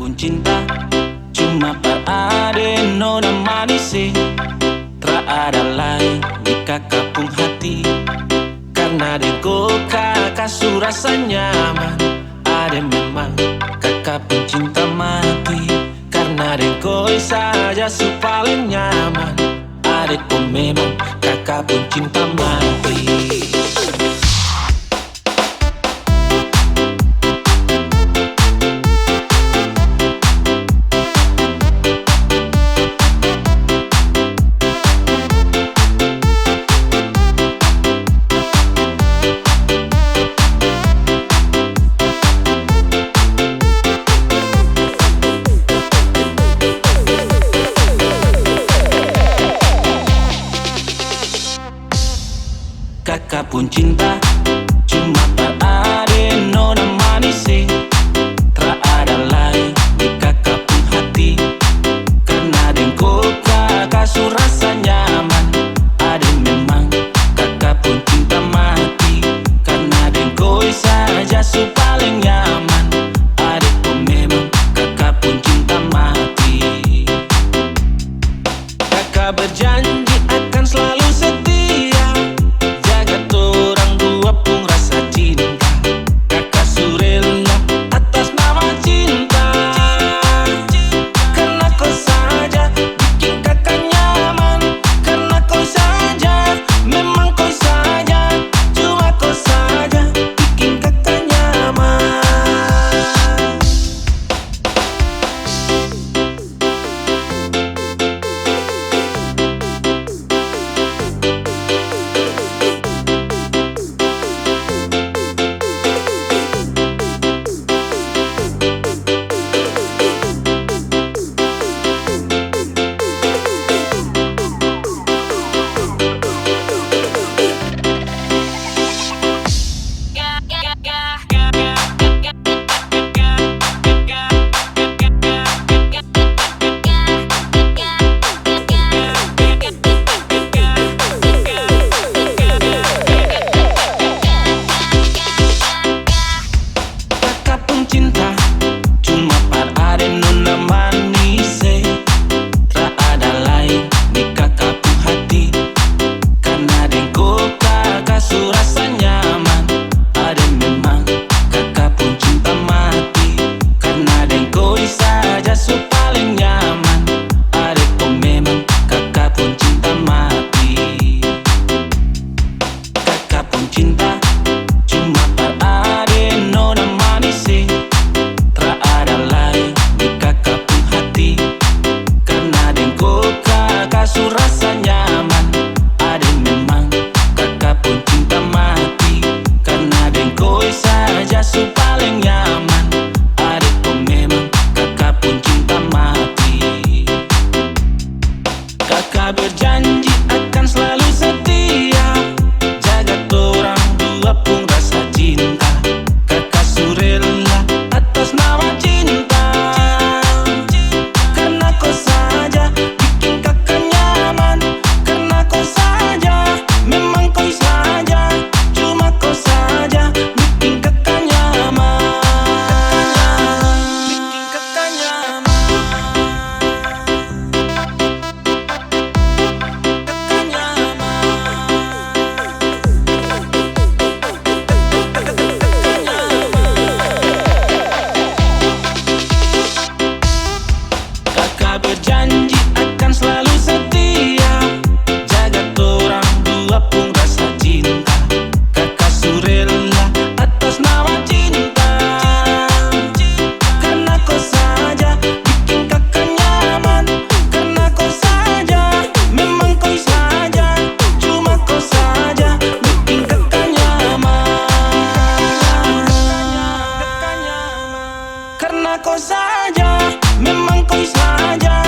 pun cinta cuma pada nona manis. Tak ada lain di kakak pun hati, karena deko kakak surasa nyaman. Ada memang kakak pun cinta mati, karena deko saja su paling nyaman. Ada pun memang kakak pun cinta mati. Kakak pun cinta cuma pada nona manis. Tak ada lain di kakak pun hati, karena dengko kakak surasa nyaman. Ada memang kakak pun cinta mati, karena dengko saja su paling nyaman. Ada pun memang kakak pun cinta mati. Kakak berjanji akan selalu setia, cinta cuma pada nona manis. Tak ada lain di kakak pun hati, karena dengko kakak surasa nyaman. Ada memang kakak pun cinta mati, karena dengko saja su paling nyaman. Ada pun memang kakak pun cinta mati. Kakak pun cinta cuma pada nona manis. Surasa nyaman. Ada memang kakak pun cinta mati, karena dengko saja su paling nyaman. Ada pun memang kakak pun cinta mati. Kakak berjanji akan selalu setia, jaga torang dua pun rasa cinta. Kakak surela atas nama cinta, karena kau saja bikin kakak nyaman. Karena kau saja, memang kau saja, cuma kau saja bikin kakak nyaman. Bikin kakak nyaman. Kakak nyaman. Kakak berjanji akan selalu setia, jaga torang dua pun rasa cinta. Kakak surela atas nama cinta, karena kau saja bikin kakak nyaman. Karena kau saja, memang kau saja, cuma kau saja bikin kakak nyaman. Karena kau saja, memang kau saja.